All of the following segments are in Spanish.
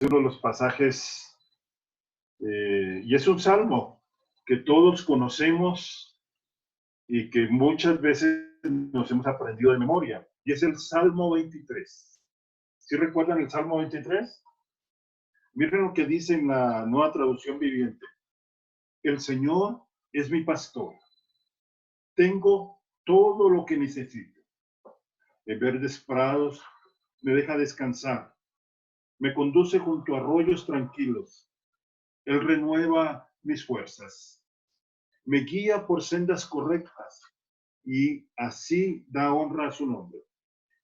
uno de los pasajes, y es un salmo que todos conocemos y que muchas veces nos hemos aprendido de memoria, y es el Salmo 23. ¿Sí recuerdan el Salmo 23? Miren lo que dice en la Nueva Traducción Viviente. El Señor es mi pastor. Tengo todo lo que necesito. En verdes prados me deja descansar. Me conduce junto a arroyos tranquilos. Él renueva mis fuerzas. Me guía por sendas correctas y así da honra a su nombre.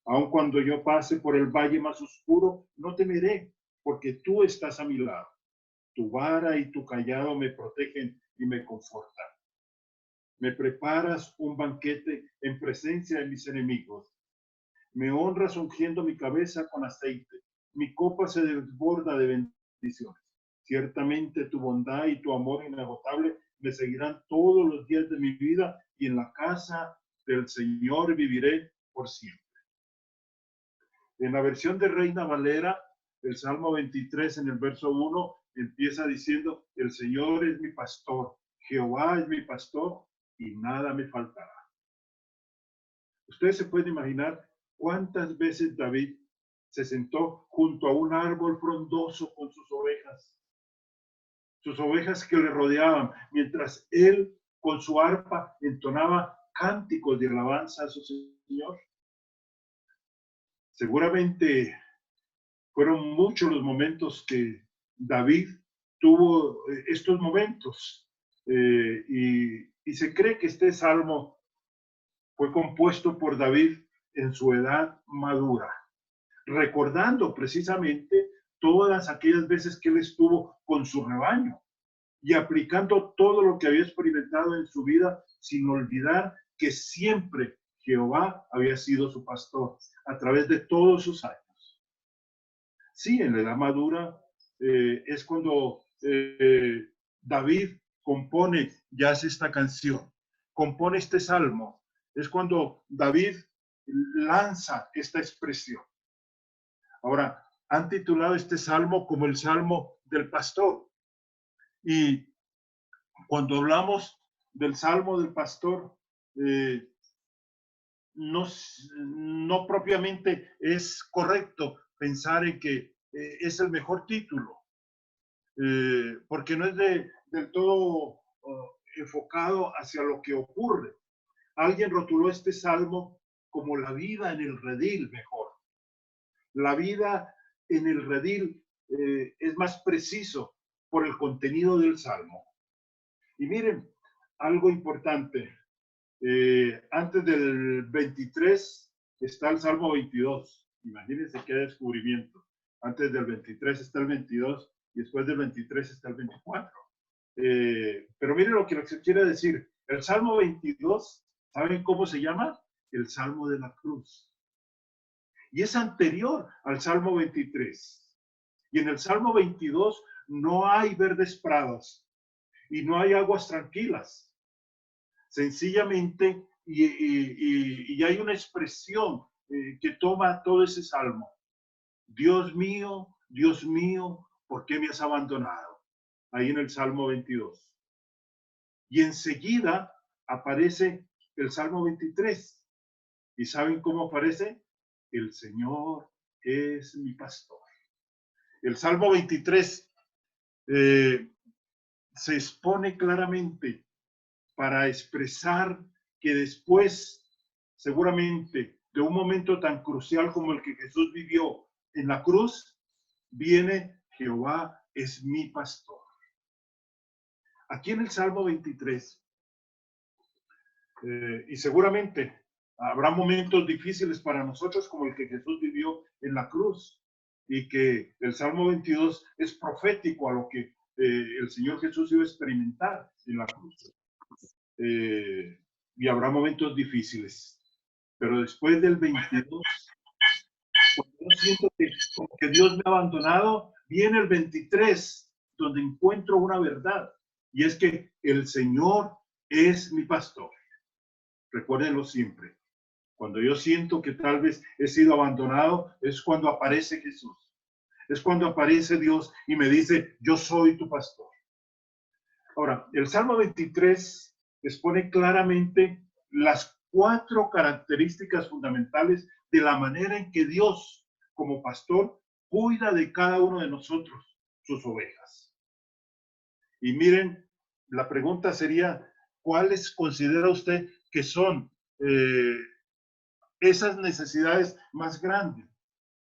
Aun cuando yo pase por el valle más oscuro, no temeré, porque tú estás a mi lado. Tu vara y tu cayado me protegen y me confortan. Me preparas un banquete en presencia de mis enemigos. Me honras ungiendo mi cabeza con aceite. Mi copa se desborda de bendiciones. Ciertamente tu bondad y tu amor inagotable me seguirán todos los días de mi vida y en la casa del Señor viviré por siempre. En la versión de Reina Valera, el Salmo 23 en el verso 1 empieza diciendo, el Señor es mi pastor, Jehová es mi pastor y nada me faltará. Ustedes se pueden imaginar cuántas veces David se sentó junto a un árbol frondoso con sus ovejas que le rodeaban, mientras él con su arpa entonaba cánticos de alabanza a su Señor. Seguramente fueron muchos los momentos que David tuvo estos momentos y se cree que este salmo fue compuesto por David en su edad madura, recordando precisamente todas aquellas veces que él estuvo con su rebaño y aplicando todo lo que había experimentado en su vida sin olvidar que siempre Jehová había sido su pastor a través de todos sus años. Sí, en la edad madura es cuando David compone, ya hace esta canción, compone este salmo. Es cuando David lanza esta expresión. Ahora, han titulado este salmo como el Salmo del Pastor. Y cuando hablamos del Salmo del Pastor, no propiamente es correcto pensar en que es el mejor título, porque no es del todo enfocado hacia lo que ocurre. Alguien rotuló este salmo como la vida en el redil mejor. La vida en el redil es más preciso por el contenido del salmo. Y miren, algo importante. Antes del 23 está el Salmo 22. Imagínense qué descubrimiento. Antes del 23 está el 22 y después del 23 está el 24. Pero miren lo que se quiere decir. El Salmo 22, ¿saben cómo se llama? El Salmo de la Cruz. Y es anterior al Salmo 23. Y en el Salmo 22 no hay verdes prados y no hay aguas tranquilas. Sencillamente, y hay una expresión que toma todo ese salmo. Dios mío, ¿por qué me has abandonado? Ahí en el Salmo 22. Y enseguida aparece el Salmo 23. ¿Y saben cómo aparece? El Señor es mi pastor. El Salmo 23 se expone claramente para expresar que después, seguramente, de un momento tan crucial como el que Jesús vivió en la cruz, viene Jehová es mi pastor. Aquí en el Salmo 23, y seguramente habrá momentos difíciles para nosotros como el que Jesús vivió en la cruz, y que el Salmo 22 es profético a lo que el Señor Jesús iba a experimentar en la cruz. Y habrá momentos difíciles. Pero después del 22, cuando yo siento que Dios me ha abandonado, viene el 23, donde encuentro una verdad. Y es que el Señor es mi pastor. Recuérdenlo siempre. Cuando yo siento que tal vez he sido abandonado, es cuando aparece Jesús. Es cuando aparece Dios y me dice, yo soy tu pastor. Ahora, el Salmo 23 expone claramente las 4 características fundamentales de la manera en que Dios, como pastor, cuida de cada uno de nosotros, sus ovejas. Y miren, la pregunta sería, ¿cuáles considera usted que son esas necesidades más grandes?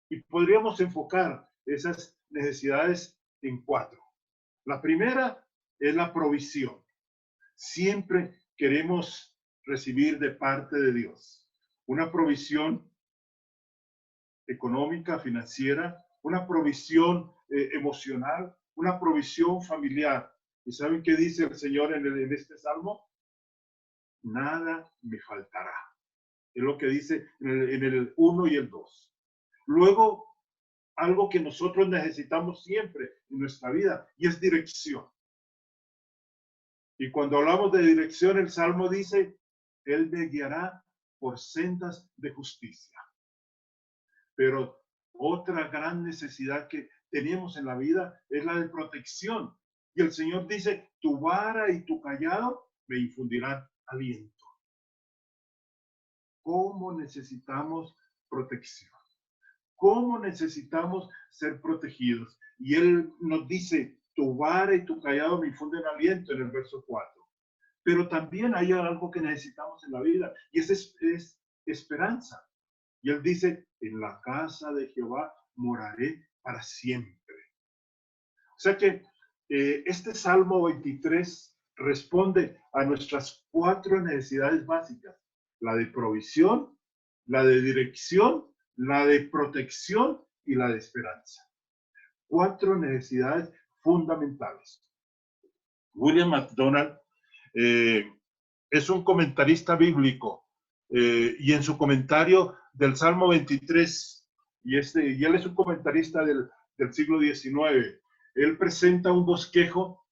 Y podríamos enfocar esas necesidades en 4. La primera es la provisión. Siempre queremos recibir de parte de Dios una provisión económica, financiera, una provisión emocional, una provisión familiar. ¿Y saben qué dice el Señor en este salmo? Nada me faltará. Es lo que dice en el 1 y el 2. Luego, algo que nosotros necesitamos siempre en nuestra vida y es dirección. Y cuando hablamos de dirección, el Salmo dice, Él me guiará por sendas de justicia. Pero otra gran necesidad que tenemos en la vida es la de protección. Y el Señor dice, tu vara y tu callado me infundirán aliento. ¿Cómo necesitamos protección? ¿Cómo necesitamos ser protegidos? Y Él nos dice, tu vara y tu callado me infunden aliento en el verso 4. Pero también hay algo que necesitamos en la vida y es esperanza. Y Él dice, en la casa de Jehová moraré para siempre. O sea que este Salmo 23 responde a nuestras 4 necesidades básicas. La de provisión, la de dirección, la de protección y la de esperanza. 4 necesidades fundamentales. William MacDonald es un comentarista bíblico y en su comentario del Salmo 23, y él es un comentarista del siglo XIX, él presenta un bosquejo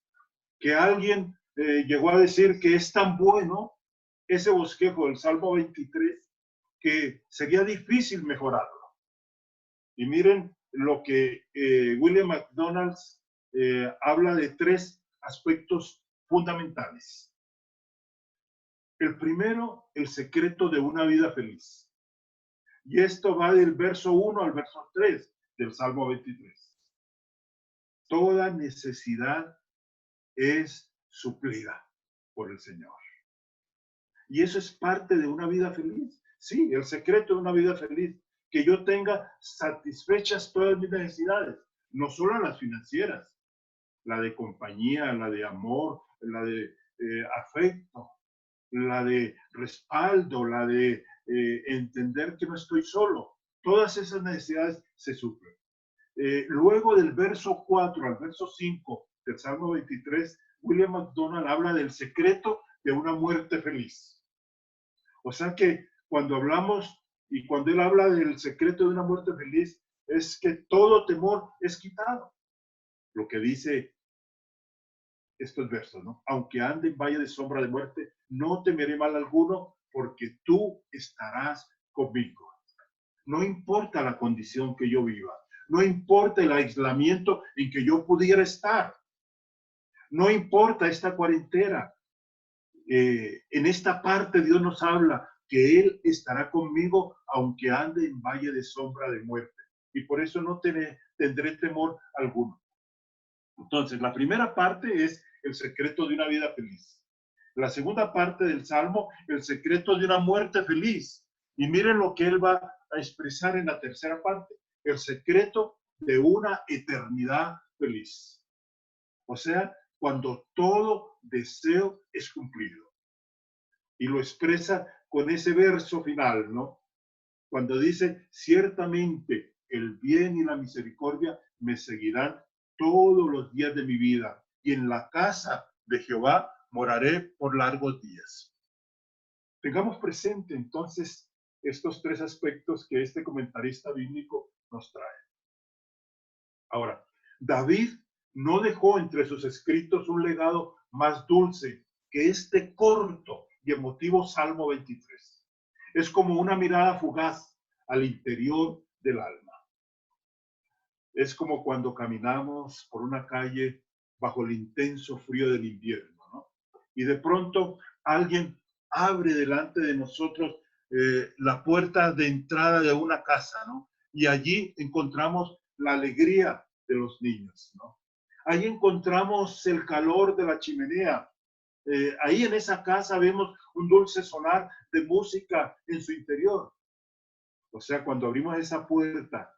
que alguien llegó a decir que es tan bueno ese bosquejo del Salmo 23 que sería difícil mejorarlo. Y miren lo que William MacDonald habla de 3 aspectos fundamentales. El primero, el secreto de una vida feliz. Y esto va del verso 1 al verso 3 del Salmo 23. Toda necesidad es suplida por el Señor. Y eso es parte de una vida feliz. Sí, el secreto de una vida feliz. Que yo tenga satisfechas todas mis necesidades, no solo las financieras, la de compañía, la de amor, la de afecto, la de respaldo, la de entender que no estoy solo. Todas esas necesidades se suplen. Luego del verso 4 al verso 5 del Salmo 23, William MacDonald habla del secreto de una muerte feliz. O sea que cuando hablamos y cuando él habla del secreto de una muerte feliz, es que todo temor es quitado. Lo que dice estos versos, ¿no? Aunque ande en valle de sombra de muerte, no temeré mal alguno, porque tú estarás conmigo. No importa la condición que yo viva, no importa el aislamiento en que yo pudiera estar, no importa esta cuarentena. En esta parte Dios nos habla que Él estará conmigo aunque ande en valle de sombra de muerte. Y por eso no tendré temor alguno. Entonces, la primera parte es el secreto de una vida feliz. La segunda parte del Salmo, el secreto de una muerte feliz. Y miren lo que él va a expresar en la tercera parte, el secreto de una eternidad feliz. O sea, cuando todo deseo es cumplido. Y lo expresa con ese verso final, ¿no? Cuando dice, ciertamente el bien y la misericordia me seguirán todos los días de mi vida, y en la casa de Jehová moraré por largos días. Tengamos presente entonces estos 3 aspectos que este comentarista bíblico nos trae. Ahora, David no dejó entre sus escritos un legado más dulce que este corto y emotivo Salmo 23. Es como una mirada fugaz al interior del alma. Es como cuando caminamos por una calle bajo el intenso frío del invierno, ¿no? Y de pronto alguien abre delante de nosotros la puerta de entrada de una casa, ¿no? Y allí encontramos la alegría de los niños, ¿no? Ahí encontramos el calor de la chimenea. Ahí en esa casa vemos un dulce sonar de música en su interior. O sea, cuando abrimos esa puerta,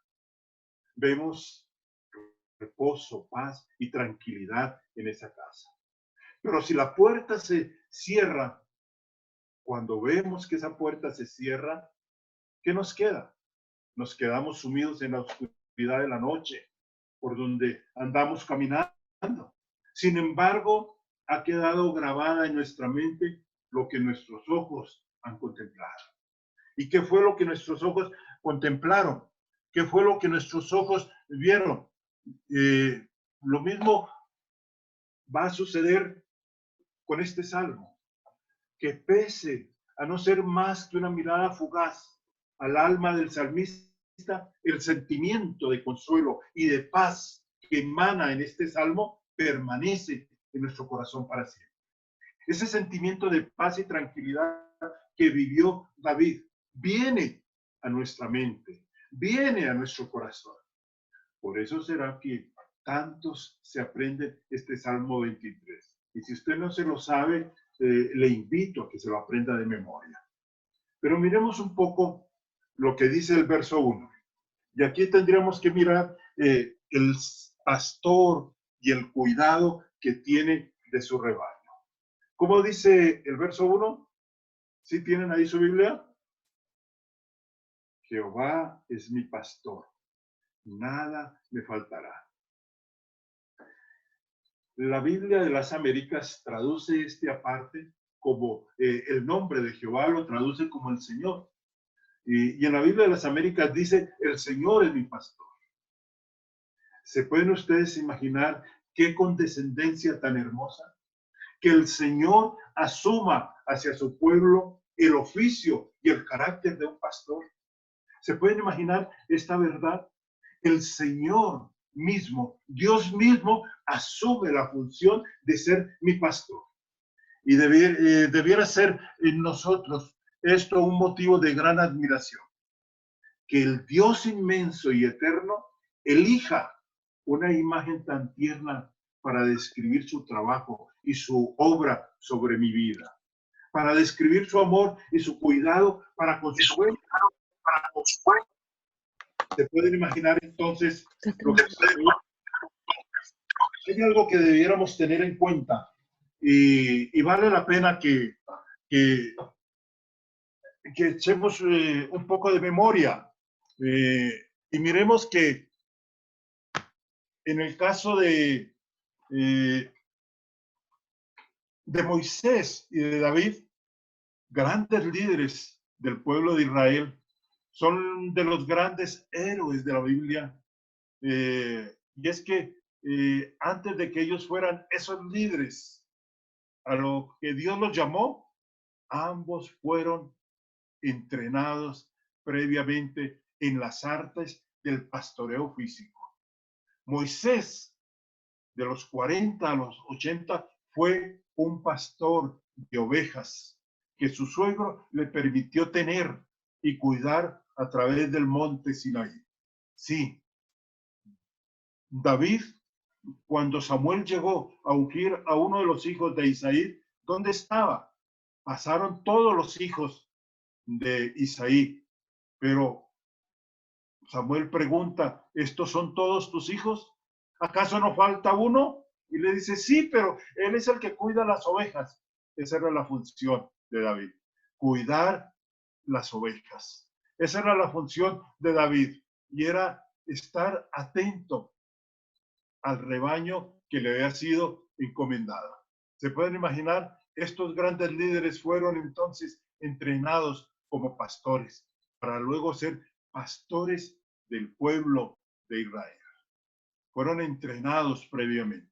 vemos reposo, paz y tranquilidad en esa casa. Pero si la puerta se cierra, cuando vemos que esa puerta se cierra, ¿qué nos queda? Nos quedamos sumidos en la oscuridad de la noche, por donde andamos caminando. Sin embargo, ha quedado grabada en nuestra mente lo que nuestros ojos han contemplado. ¿Y qué fue lo que nuestros ojos contemplaron? ¿Qué fue lo que nuestros ojos vieron? Lo mismo va a suceder con este salmo, que pese a no ser más que una mirada fugaz al alma del salmista, el sentimiento de consuelo y de paz que emana en este salmo permanece en nuestro corazón para siempre. Ese sentimiento de paz y tranquilidad que vivió David viene a nuestra mente, viene a nuestro corazón. Por eso será que tantos se aprenden este Salmo 23. Y si usted no se lo sabe, le invito a que se lo aprenda de memoria. Pero miremos un poco lo que dice el verso 1. Y aquí tendríamos que mirar el pastor y el cuidado que tiene de su rebaño. ¿Cómo dice el verso 1? ¿Sí tienen ahí su Biblia? Jehová es mi pastor, nada me faltará. La Biblia de las Américas traduce este aparte como el nombre de Jehová, lo traduce como el Señor. Y en la Biblia de las Américas dice, el Señor es mi pastor. ¿Se pueden ustedes imaginar qué condescendencia tan hermosa? Que el Señor asuma hacia su pueblo el oficio y el carácter de un pastor. ¿Se pueden imaginar esta verdad? El Señor mismo, Dios mismo, asume la función de ser mi pastor. Y debiera ser en nosotros esto un motivo de gran admiración. Que el Dios inmenso y eterno elija una imagen tan tierna para describir su trabajo y su obra sobre mi vida, para describir su amor y su cuidado para con su pueblo. Se pueden imaginar entonces lo que hay algo que debiéramos tener en cuenta y vale la pena que echemos un poco de memoria y miremos que en el caso de Moisés y de David, grandes líderes del pueblo de Israel, son de los grandes héroes de la Biblia. Y es que antes de que ellos fueran esos líderes a lo que Dios los llamó, ambos fueron entrenados previamente en las artes del pastoreo físico. Moisés, de los 40 a los 80, fue un pastor de ovejas que su suegro le permitió tener y cuidar a través del monte Sinaí. Sí, David, cuando Samuel llegó a ungir a uno de los hijos de Isaí, ¿dónde estaba? Pasaron todos los hijos de Isaí, pero Samuel pregunta, ¿estos son todos tus hijos? ¿Acaso no falta uno? Y le dice, sí, pero él es el que cuida las ovejas. Esa era la función de David, cuidar las ovejas. Esa era la función de David y era estar atento al rebaño que le había sido encomendado. ¿Se pueden imaginar? Estos grandes líderes fueron entonces entrenados como pastores para luego ser pastores del pueblo de Israel. Fueron entrenados previamente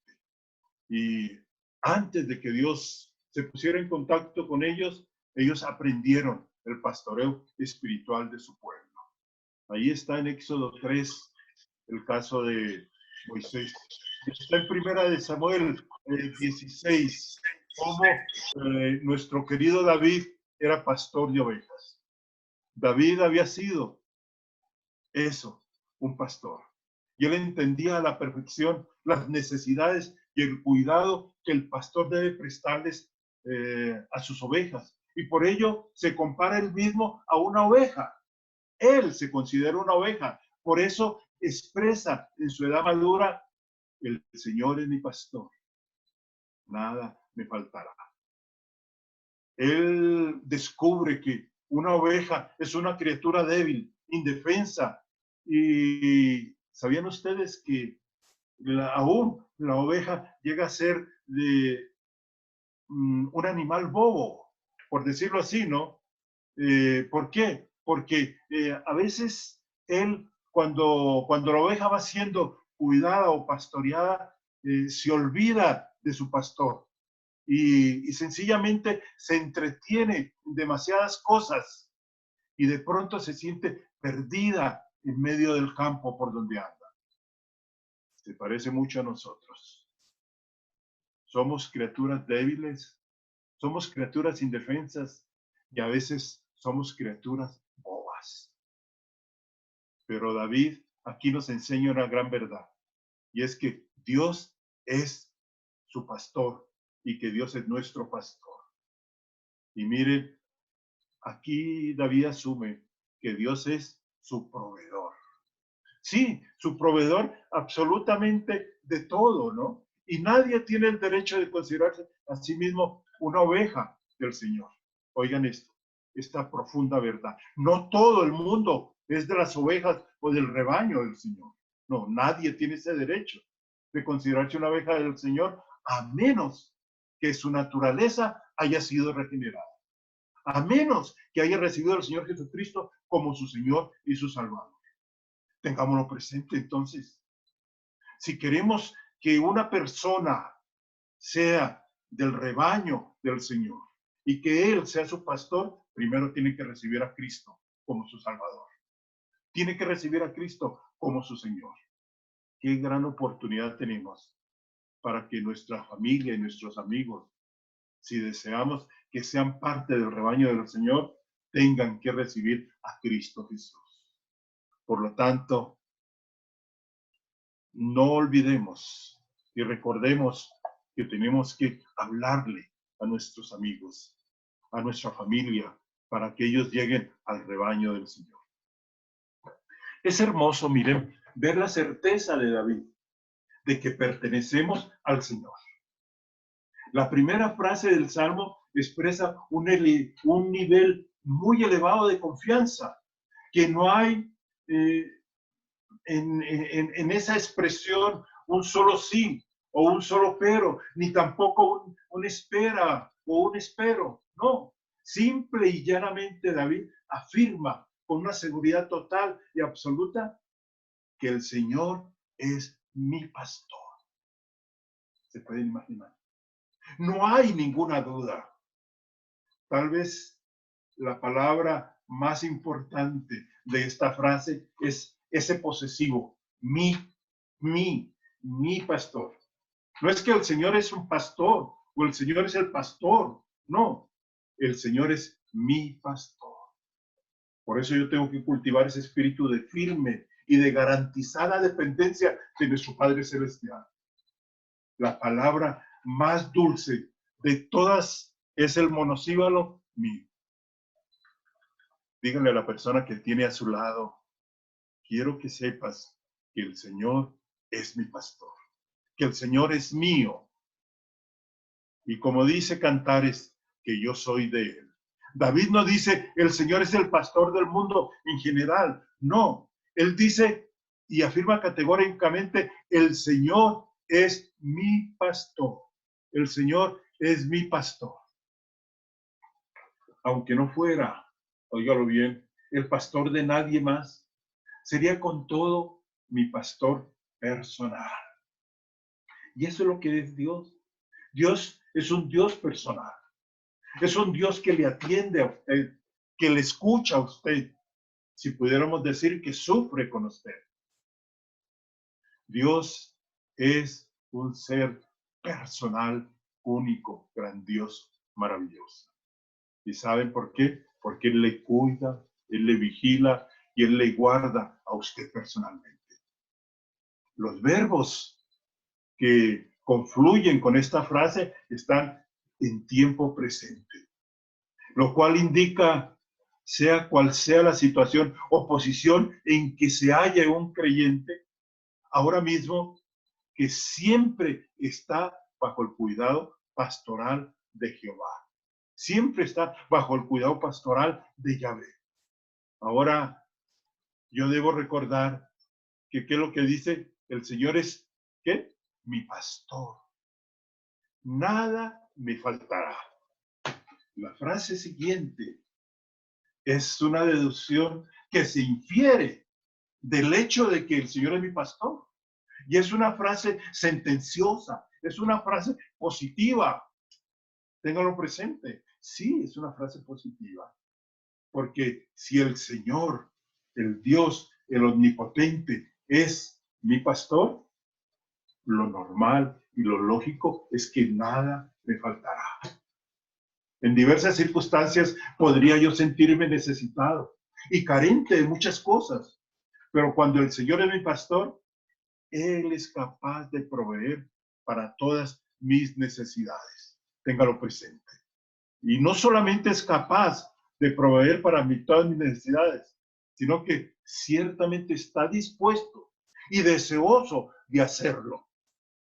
y antes de que Dios se pusiera en contacto con ellos, ellos aprendieron el pastoreo espiritual de su pueblo. Ahí está en Éxodo 3, el caso de Moisés. Está en Primera de Samuel 16, cómo nuestro querido David era pastor de ovejas. David había sido eso, un pastor. Y él entendía a la perfección las necesidades y el cuidado que el pastor debe prestarles a sus ovejas. Y por ello se compara él mismo a una oveja. Él se considera una oveja. Por eso expresa en su edad madura: el Señor es mi pastor, nada me faltará. Él descubre que una oveja es una criatura débil, indefensa. Y ¿sabían ustedes que aún la oveja llega a ser de un animal bobo, por decirlo así, ¿no? ¿Por qué? Porque a veces cuando la oveja va siendo cuidada o pastoreada, se olvida de su pastor y sencillamente se entretiene en demasiadas cosas y de pronto se siente perdida en medio del campo por donde anda. Se parece mucho a nosotros. Somos criaturas débiles, somos criaturas indefensas y a veces somos criaturas bobas. Pero David aquí nos enseña una gran verdad, y es que Dios es su pastor y que Dios es nuestro pastor. Y mire, aquí David asume que Dios es su proveedor. Sí, su proveedor absolutamente de todo, ¿no? Y nadie tiene el derecho de considerarse a sí mismo una oveja del Señor. Oigan esto, esta profunda verdad. No todo el mundo es de las ovejas o del rebaño del Señor. No, nadie tiene ese derecho de considerarse una oveja del Señor, a menos que su naturaleza haya sido regenerada. A menos que haya recibido al Señor Jesucristo como su Señor y su Salvador. Tengámoslo presente entonces. Si queremos que una persona sea del rebaño del Señor y que Él sea su pastor, primero tiene que recibir a Cristo como su Salvador. Tiene que recibir a Cristo como su Señor. Qué gran oportunidad tenemos para que nuestra familia y nuestros amigos, si deseamos que sean parte del rebaño del Señor, tengan que recibir a Cristo Jesús. Por lo tanto, no olvidemos y recordemos que tenemos que hablarle a nuestros amigos, a nuestra familia, para que ellos lleguen al rebaño del Señor. Es hermoso, miren, ver la certeza de David de que pertenecemos al Señor. La primera frase del Salmo expresa un nivel muy elevado de confianza, que no hay en esa expresión un solo sí o un solo pero, ni tampoco un espera o un espero. No, simple y llanamente David afirma con una seguridad total y absoluta que el Señor es mi pastor. ¿Se pueden imaginar? No hay ninguna duda. Tal vez la palabra más importante de esta frase es ese posesivo, mi pastor. No es que el Señor es un pastor o el Señor es el pastor, no, el Señor es mi pastor. Por eso yo tengo que cultivar ese espíritu de firme y de garantizada dependencia de nuestro Padre Celestial. La palabra más dulce de todas es el monosílabo mío. Díganle a la persona que tiene a su lado: quiero que sepas que el Señor es mi pastor, que el Señor es mío. Y como dice Cantares, que yo soy de Él. David no dice, el Señor es el pastor del mundo en general. No, Él dice y afirma categóricamente, el Señor es mi pastor. El Señor es mi pastor. Aunque no fuera, óigalo bien, el pastor de nadie más, sería con todo mi pastor personal. Y eso es lo que es Dios. Dios es un Dios personal. Es un Dios que le atiende a usted, que le escucha a usted. Si pudiéramos decir que sufre con usted. Dios es un ser personal, único, grandioso, maravilloso. ¿Y saben por qué? Porque Él le cuida, Él le vigila y Él le guarda a usted personalmente. Los verbos que confluyen con esta frase están en tiempo presente, lo cual indica, sea cual sea la situación o posición en que se halla un creyente, ahora mismo, que siempre está bajo el cuidado pastoral de Jehová. Siempre está bajo el cuidado pastoral de Yahvé. Ahora, yo debo recordar que qué es lo que dice el Señor es, ¿qué? Mi pastor. Nada me faltará. La frase siguiente es una deducción que se infiere del hecho de que el Señor es mi pastor. Y es una frase sentenciosa, es una frase positiva. Téngalo presente. Sí, es una frase positiva. Porque si el Señor, el Dios, el omnipotente, es mi pastor, lo normal y lo lógico es que nada me faltará. En diversas circunstancias podría yo sentirme necesitado y carente de muchas cosas, pero cuando el Señor es mi pastor, Él es capaz de proveer para todas mis necesidades. Téngalo presente. Y no solamente es capaz de proveer para mí todas mis necesidades, sino que ciertamente está dispuesto y deseoso de hacerlo.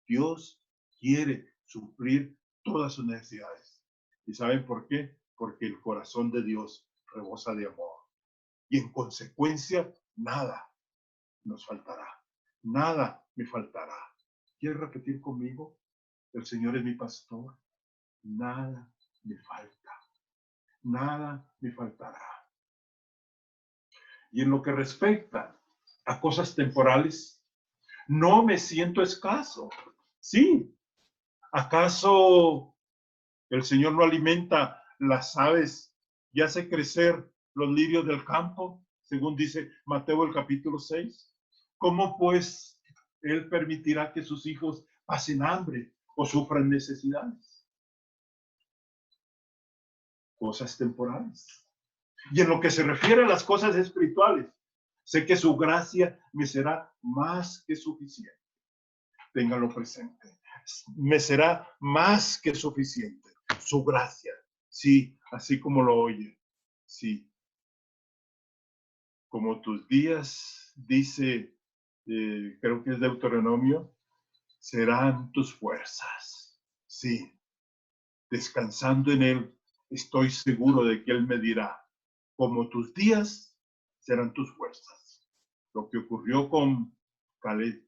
Dios quiere suplir todas sus necesidades. ¿Y saben por qué? Porque el corazón de Dios rebosa de amor. Y en consecuencia, nada nos faltará. Nada me faltará. ¿Quieres repetir conmigo? El Señor es mi pastor. Nada me falta. Nada me faltará. Y en lo que respecta a cosas temporales, no me siento escaso. Sí. ¿Acaso el Señor no alimenta las aves y hace crecer los lirios del campo, según dice Mateo el capítulo 6? ¿Cómo pues Él permitirá que sus hijos pasen hambre o sufran necesidades? Cosas temporales. Y en lo que se refiere a las cosas espirituales, sé que su gracia me será más que suficiente. Ténganlo presente. Me será más que suficiente. Su gracia. Sí, así como lo oye. Sí. Como tus días, dice, creo que es Deuteronomio, serán tus fuerzas. Sí. Descansando en Él, estoy seguro de que Él me dirá, como tus días serán tus fuerzas. Lo que ocurrió con Caleb,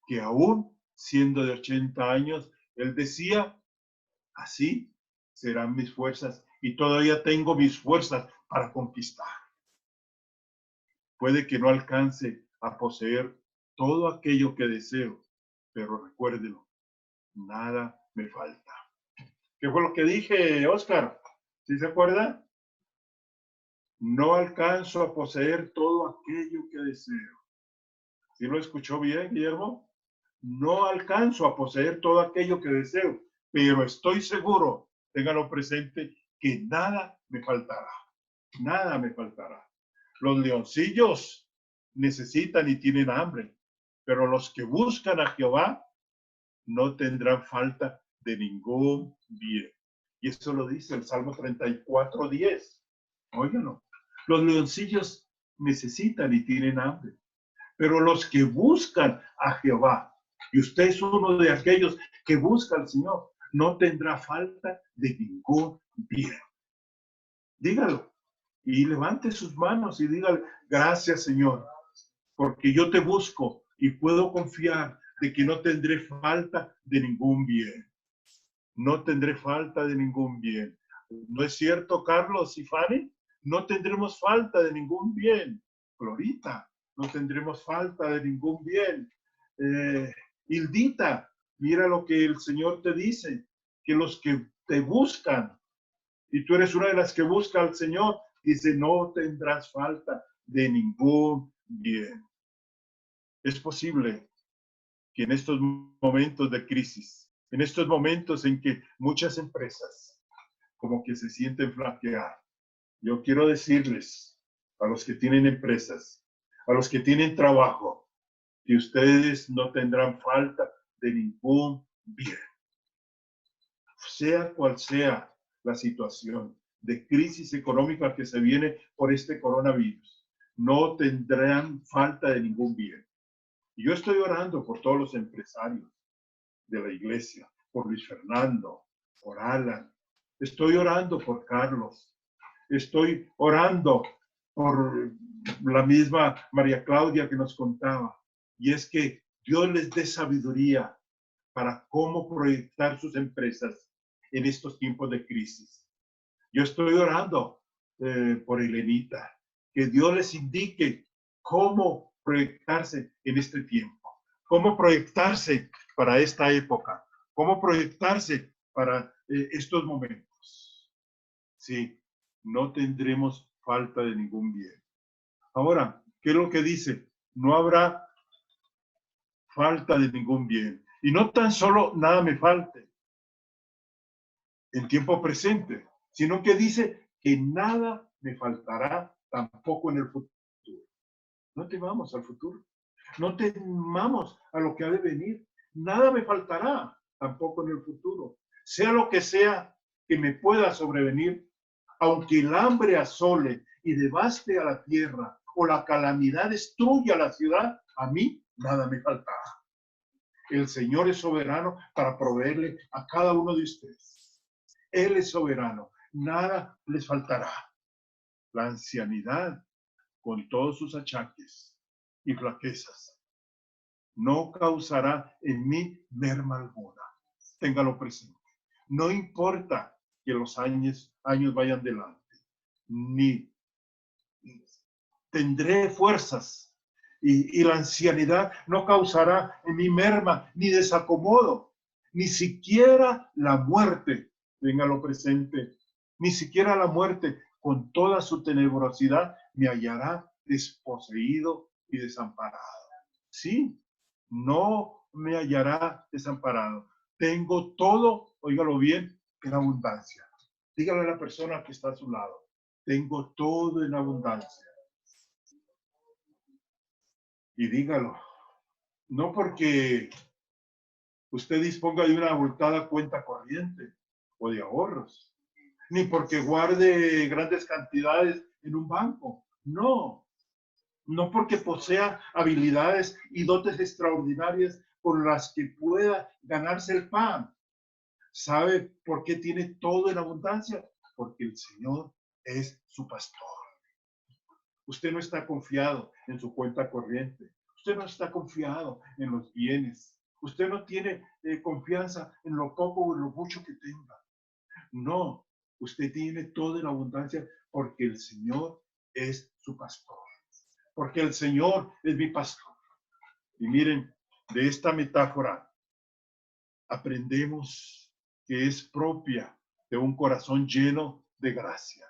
que aún siendo de 80 años, él decía, así serán mis fuerzas y todavía tengo mis fuerzas para conquistar. Puede que no alcance a poseer todo aquello que deseo, pero recuérdelo, nada me falta. ¿Qué fue lo que dije, Oscar? ¿Sí se acuerda? No alcanzo a poseer todo aquello que deseo. ¿Sí lo escuchó bien, Guillermo? No alcanzo a poseer todo aquello que deseo, pero estoy seguro, téngalo presente, que nada me faltará. Nada me faltará. Los leoncillos necesitan y tienen hambre, pero los que buscan a Jehová no tendrán falta de ningún bien. Y eso lo dice el Salmo 34:10. Óiganlo. Los leoncillos necesitan y tienen hambre, pero los que buscan a Jehová, y usted es uno de aquellos que busca al Señor, no tendrá falta de ningún bien. Dígalo y levante sus manos y dígale, gracias Señor, porque yo te busco y puedo confiar de que no tendré falta de ningún bien. No tendré falta de ningún bien. ¿No es cierto, Carlos y Fanny? No tendremos falta de ningún bien. Florita, no tendremos falta de ningún bien. Hildita, mira lo que el Señor te dice, que los que te buscan, y tú eres una de las que busca al Señor, dice, no tendrás falta de ningún bien. Es posible que en estos momentos de crisis, en estos momentos en que muchas empresas como que se sienten flaquear, yo quiero decirles a los que tienen empresas, a los que tienen trabajo, que ustedes no tendrán falta de ningún bien. Sea cual sea la situación de crisis económica que se viene por este coronavirus, no tendrán falta de ningún bien. Y yo estoy orando por todos los empresarios de la iglesia, por Luis Fernando, por Alan. Estoy orando por Carlos. Estoy orando por la misma María Claudia que nos contaba. Y es que Dios les dé sabiduría para cómo proyectar sus empresas en estos tiempos de crisis. Yo estoy orando por Elenita, que Dios les indique cómo proyectarse en este tiempo, cómo proyectarse para esta época, cómo proyectarse para estos momentos. Sí, no tendremos falta de ningún bien. Ahora, ¿qué es lo que dice? No habrá falta de ningún bien. Y no tan solo nada me falte en tiempo presente, sino que dice que nada me faltará tampoco en el futuro. No temamos al futuro, no temamos a lo que ha de venir. Nada me faltará tampoco en el futuro. Sea lo que sea que me pueda sobrevenir, aunque el hambre asole y devaste a la tierra o la calamidad destruya la ciudad, a mí nada me faltará. El Señor es soberano para proveerle a cada uno de ustedes. Él es soberano, nada les faltará. La ancianidad, con todos sus achaques y flaquezas, no causará en mí merma alguna. Téngalo presente. No importa que los años vayan delante, ni tendré fuerzas y la ancianidad no causará en mí merma ni desacomodo, ni siquiera la muerte, téngalo presente, ni siquiera la muerte con toda su tenebrosidad me hallará desposeído y desamparado. Sí, no me hallará desamparado. Tengo todo, óigalo bien, en abundancia. Dígale a la persona que está a su lado, tengo todo en abundancia. Y dígalo, no porque usted disponga de una abultada cuenta corriente o de ahorros, ni porque guarde grandes cantidades en un banco. No, no porque posea habilidades y dotes extraordinarias con las que pueda ganarse el pan. ¿Sabe por qué tiene todo en abundancia? Porque el Señor es su pastor. Usted no está confiado en su cuenta corriente. Usted no está confiado en los bienes. Usted no tiene confianza en lo poco o en lo mucho que tenga. No, usted tiene todo en abundancia porque el Señor es su pastor. Porque el Señor es mi pastor. Y miren, de esta metáfora aprendemos que es propia de un corazón lleno de gracia.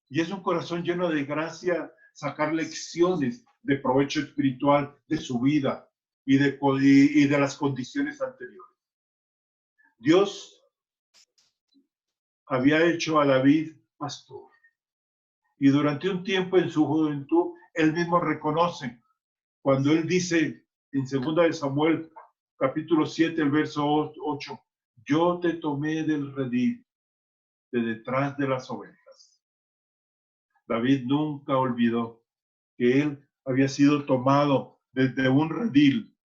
Y es un corazón lleno de gracia sacar lecciones de provecho espiritual de su vida y de las condiciones anteriores. Dios había hecho a David pastor. Y durante un tiempo en su juventud, él mismo reconoce, cuando él dice en 2 de Samuel, capítulo 7, el verso 8, yo te tomé del redil, de detrás de las ovejas. David nunca olvidó que él había sido tomado desde un redil,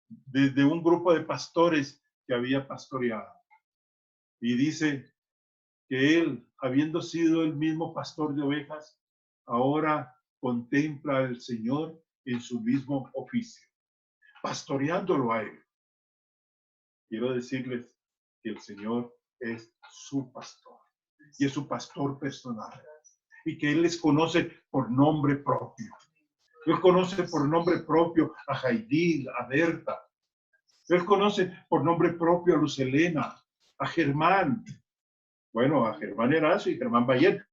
desde un grupo de pastores que había pastoreado. Y dice que él, habiendo sido el mismo pastor de ovejas, ahora contempla al Señor en su mismo oficio, pastoreándolo a él. Quiero decirles que el Señor es su pastor y es su pastor personal y que Él les conoce por nombre propio. Él conoce por nombre propio a Jaidil, a Berta. Él conoce por nombre propio a Luz Helena, a Germán. Bueno, a Germán Erazo y Germán Bayer.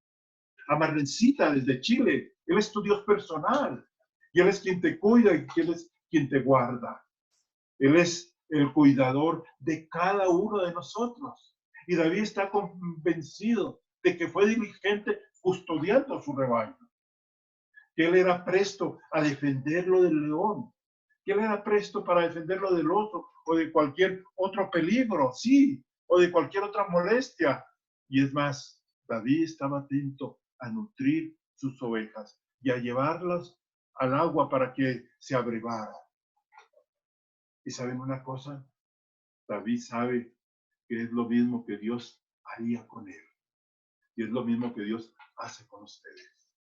A Marlencita desde Chile. Él es tu Dios personal. Y Él es quien te cuida y Él es quien te guarda. Él es el cuidador de cada uno de nosotros. Y David está convencido de que fue diligente custodiando su rebaño, que él era presto a defenderlo del león, que él era presto para defenderlo del oso o de cualquier otro peligro, sí, o de cualquier otra molestia. Y es más, David estaba atento a nutrir sus ovejas y a llevarlas al agua para que se abrevaran. ¿Y saben una cosa? David sabe que es lo mismo que Dios haría con él. Y es lo mismo que Dios hace con ustedes.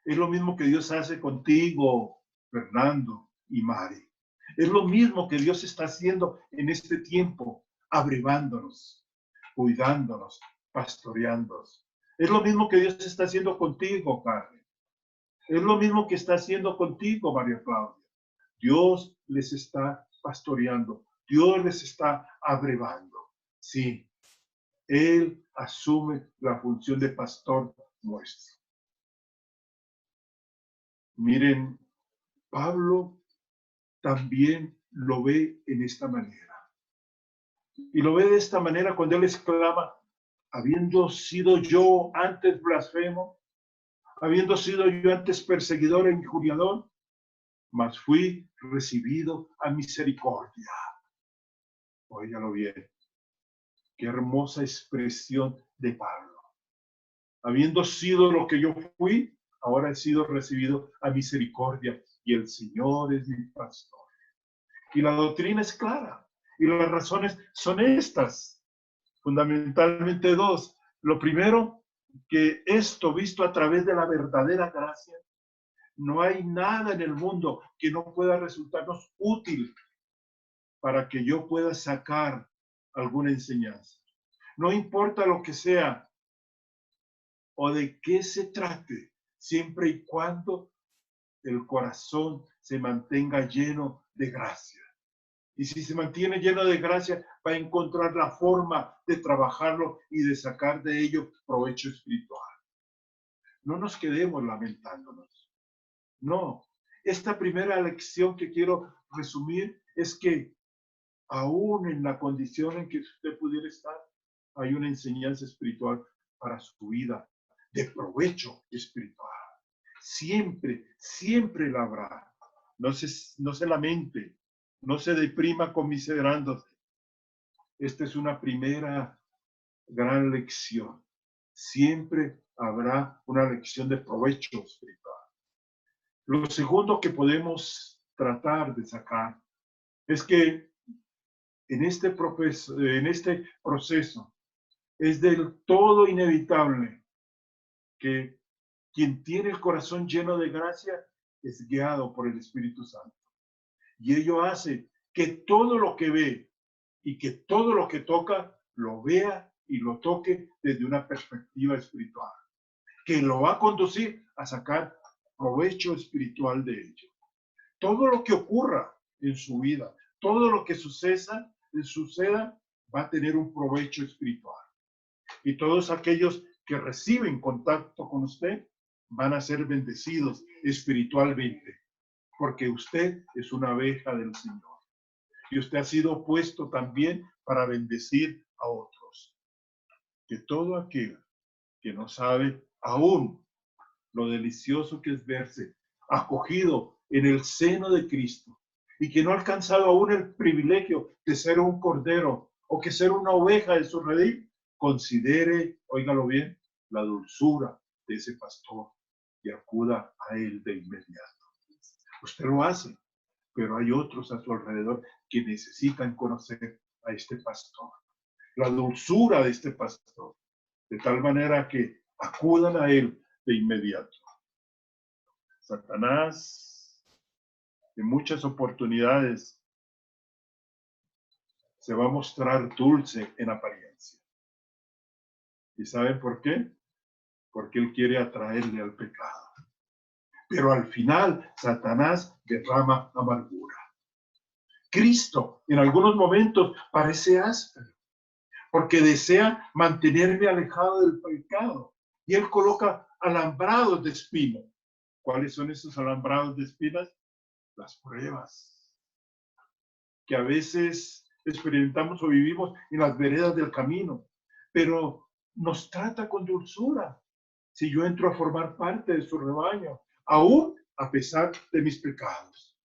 Es lo mismo que Dios hace contigo, Fernando y Mari. Es lo mismo que Dios está haciendo en este tiempo, abrevándonos, cuidándonos, pastoreándonos. Es lo mismo que Dios está haciendo contigo, Carmen. Es lo mismo que está haciendo contigo, María Claudia. Dios les está pastoreando. Dios les está abrevando. Sí, Él asume la función de pastor nuestro. Miren, Pablo también lo ve en esta manera. Y lo ve de esta manera cuando él exclama, habiendo sido yo antes blasfemo, habiendo sido yo antes perseguidor e injuriador, mas fui recibido a misericordia. Óigalo bien. Qué hermosa expresión de Pablo. Habiendo sido lo que yo fui, ahora he sido recibido a misericordia y el Señor es mi pastor. Y la doctrina es clara y las razones son estas, fundamentalmente dos. Lo primero, que esto visto a través de la verdadera gracia, no hay nada en el mundo que no pueda resultarnos útil para que yo pueda sacar alguna enseñanza. No importa lo que sea o de qué se trate, siempre y cuando el corazón se mantenga lleno de gracia. Y si se mantiene lleno de gracia, va a encontrar la forma de trabajarlo y de sacar de ello provecho espiritual. No nos quedemos lamentándonos. No. Esta primera lección que quiero resumir es que aún en la condición en que usted pudiera estar, hay una enseñanza espiritual para su vida, de provecho espiritual. Siempre, siempre la habrá. No se lamente, no se deprima conmiserándose. Esta es una primera gran lección. Siempre habrá una lección de provecho espiritual. Lo segundo que podemos tratar de sacar es que en este proceso es del todo inevitable que quien tiene el corazón lleno de gracia es guiado por el Espíritu Santo. Y ello hace que todo lo que ve y que todo lo que toca lo vea y lo toque desde una perspectiva espiritual, que lo va a conducir a sacar provecho espiritual de ello. Todo lo que ocurra en su vida, todo lo que suceda, va a tener un provecho espiritual. Y todos aquellos que reciben contacto con usted van a ser bendecidos espiritualmente, porque usted es una abeja del Señor. Y usted ha sido puesto también para bendecir a otros. Que todo aquel que no sabe aún lo delicioso que es verse acogido en el seno de Cristo y que no ha alcanzado aún el privilegio de ser un cordero o que ser una oveja de su redil, considere, óigalo bien, la dulzura de ese pastor y acuda a él de inmediato. Usted lo hace, pero hay otros a su alrededor que necesitan conocer a este pastor, la dulzura de este pastor, de tal manera que acudan a él de inmediato. Satanás, en muchas oportunidades, se va a mostrar dulce en apariencia. ¿Y saben por qué? Porque él quiere atraerle al pecado. Pero al final, Satanás derrama amargura. Cristo, en algunos momentos, parece áspero, porque desea mantenerme alejado del pecado. Y él coloca alambrados de espino. ¿Cuáles son esos alambrados de espinas? Las pruebas. que a veces experimentamos o vivimos en las veredas del camino, pero nos trata con dulzura. Si yo entro a formar parte de su rebaño, aún a pesar de mis pecados,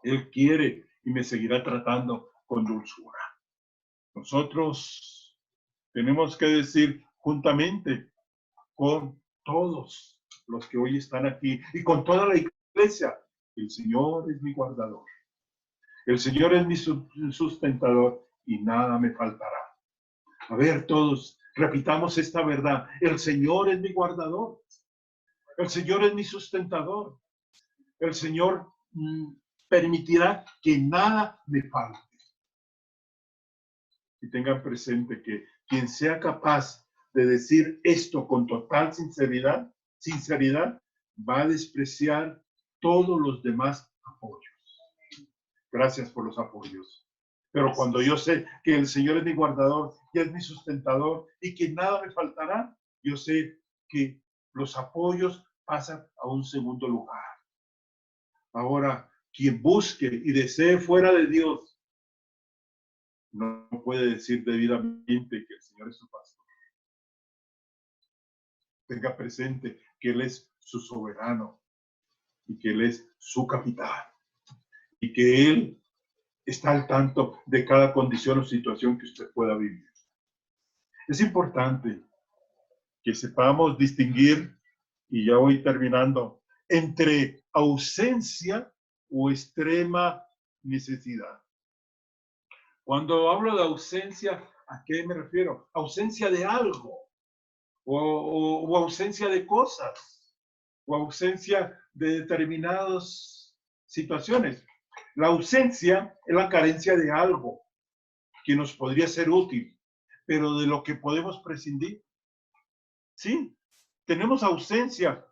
Él quiere y me seguirá tratando con dulzura. Nosotros tenemos que decir juntamente con todos los que hoy están aquí y con toda la iglesia: el Señor es mi guardador, el Señor es mi sustentador y nada me faltará. A ver, todos, repitamos esta verdad: el Señor es mi guardador, el Señor es mi sustentador, el Señor permitirá que nada me falte. Y tengan presente que quien sea capaz de decir esto con total sinceridad, va a despreciar todos los demás apoyos. Gracias por los apoyos. Pero cuando yo sé que el Señor es mi guardador y es mi sustentador y que nada me faltará, yo sé que los apoyos pasan a un segundo lugar. Ahora, quien busque y desee fuera de Dios, no puede decir debidamente que el Señor es su pastor. Tenga presente que Él es su soberano y que Él es su capitán y que Él está al tanto de cada condición o situación que usted pueda vivir. Es importante que sepamos distinguir, y ya voy terminando, entre ausencia o extrema necesidad. Cuando hablo de ausencia, ¿a qué me refiero? Ausencia de algo, o ausencia de cosas, o ausencia de determinadas situaciones. La ausencia es la carencia de algo que nos podría ser útil, pero de lo que podemos prescindir. Sí, tenemos ausencia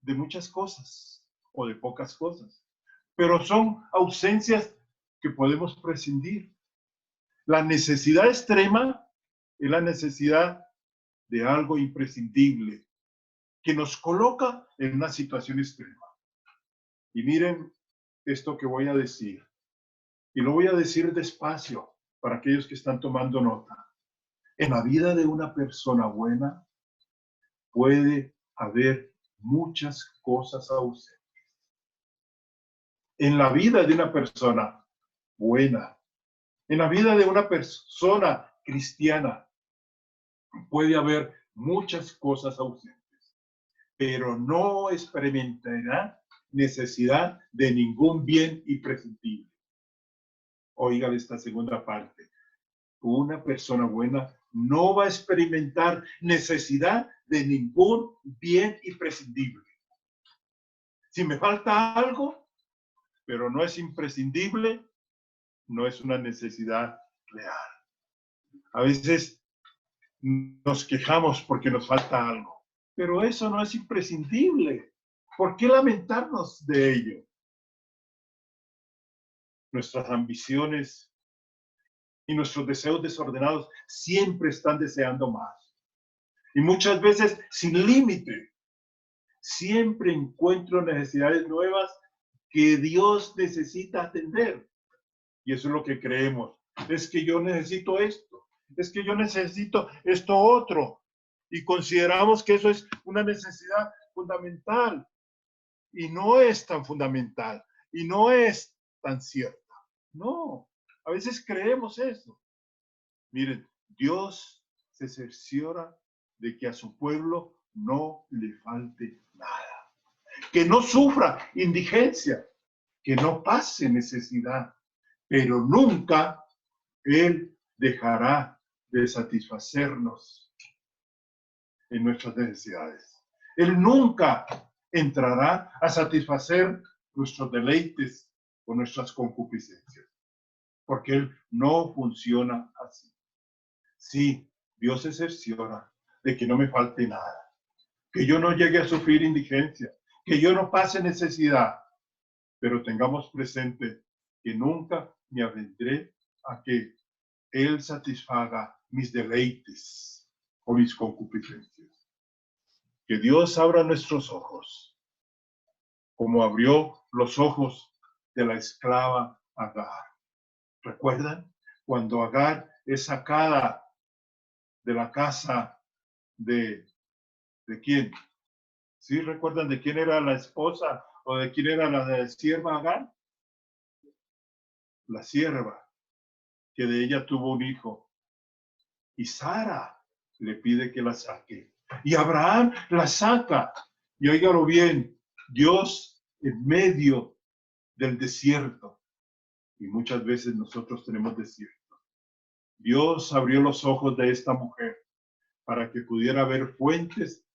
de muchas cosas o de pocas cosas, pero son ausencias que podemos prescindir. La necesidad extrema es la necesidad de algo imprescindible que nos coloca en una situación extrema. Y miren esto que voy a decir, y lo voy a decir despacio para aquellos que están tomando nota. En la vida de una persona buena puede haber muchas cosas ausentes. En la vida de una persona buena, en la vida de una persona cristiana, puede haber muchas cosas ausentes, pero no experimentará necesidad de ningún bien imprescindible. Oigan esta segunda parte. Una persona buena no va a experimentar necesidad de ningún bien imprescindible. Si me falta algo, pero no es imprescindible, no es una necesidad real. A veces nos quejamos porque nos falta algo, pero eso no es imprescindible. ¿Por qué lamentarnos de ello? Nuestras ambiciones y nuestros deseos desordenados siempre están deseando más. Y muchas veces sin límite. Siempre encuentro necesidades nuevas que Dios necesita atender. Y eso es lo que creemos. Es que yo necesito esto. Es que yo necesito esto otro. Y consideramos que eso es una necesidad fundamental. Y no es tan fundamental. Y no es tan cierta. No. A veces creemos eso. Miren, Dios se cerciora de que a su pueblo no le falte nada. Que no sufra indigencia, que no pase necesidad, pero nunca Él dejará de satisfacernos en nuestras necesidades. Él nunca entrará a satisfacer nuestros deleites o nuestras concupiscencias, porque Él no funciona así. Sí, Dios se cerciora de que no me falte nada, que yo no llegue a sufrir indigencia, que yo no pase necesidad, pero tengamos presente que nunca me avendré a que Él satisfaga mis deleites o mis concupiscencias. Que Dios abra nuestros ojos, como abrió los ojos de la esclava Agar. ¿Recuerdan? Cuando Agar es sacada de la casa ¿de quién? ¿Sí recuerdan de quién era la esposa o de quién era la sierva Agar? La sierva, que de ella tuvo un hijo. Y Sara le pide que la saque. Y Abraham la saca. Y óigalo bien, Dios en medio del desierto. Y muchas veces nosotros tenemos desierto. Dios abrió los ojos de esta mujer para que pudiera ver fuentes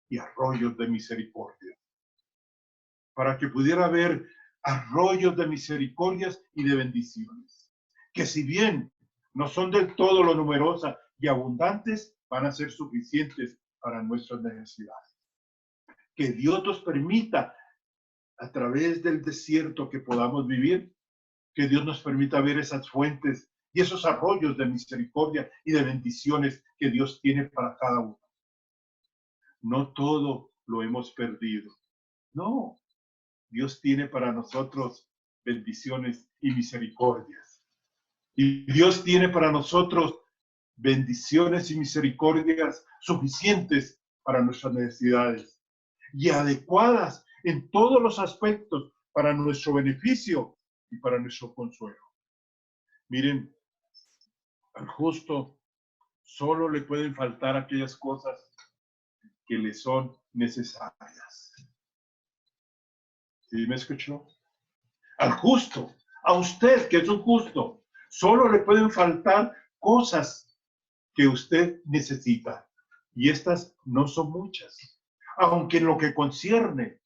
y arroyos de misericordia. Para que pudiera ver arroyos de misericordias y de bendiciones. Que si bien no son del todo lo numerosas y abundantes, van a ser suficientes para nuestras necesidades. Que Dios nos permita, a través del desierto que podamos vivir, que Dios nos permita ver esas fuentes y esos arroyos de misericordia y de bendiciones que Dios tiene para cada uno. No todo lo hemos perdido. No, Dios tiene para nosotros bendiciones y misericordias. Y Dios tiene para nosotros bendiciones y misericordias suficientes para nuestras necesidades y adecuadas en todos los aspectos para nuestro beneficio y para nuestro consuelo. Miren, al justo solo le pueden faltar aquellas cosas que le son necesarias. ¿Sí me escuchó? Al justo, a usted que es un justo, solo le pueden faltar cosas que usted necesita. Y estas no son muchas. Aunque en lo que concierne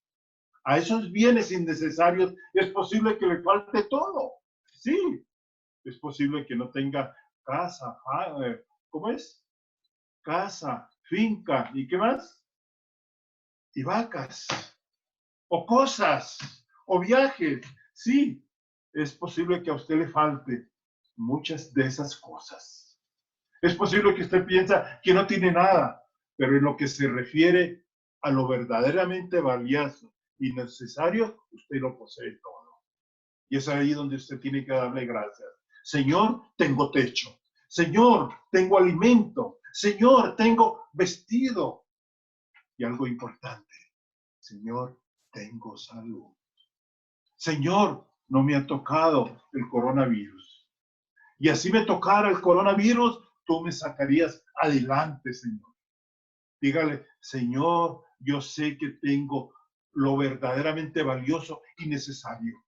a esos bienes innecesarios, es posible que le falte todo. Sí, es posible que no tenga casa, ¿cómo es? Casa, finca, ¿y qué más? Y vacas, o cosas, o viajes. Sí, es posible que a usted le falte muchas de esas cosas. Es posible que usted piensa que no tiene nada, pero en lo que se refiere a lo verdaderamente valioso y necesario, usted lo posee todo. Y es ahí donde usted tiene que darle gracias. Señor, tengo techo. Señor, tengo alimento. Señor, tengo vestido. Y algo importante, Señor, tengo salud. Señor, no me ha tocado el coronavirus. Y así me tocara el coronavirus, tú me sacarías adelante, Señor. Dígale, Señor, yo sé que tengo lo verdaderamente valioso y necesario.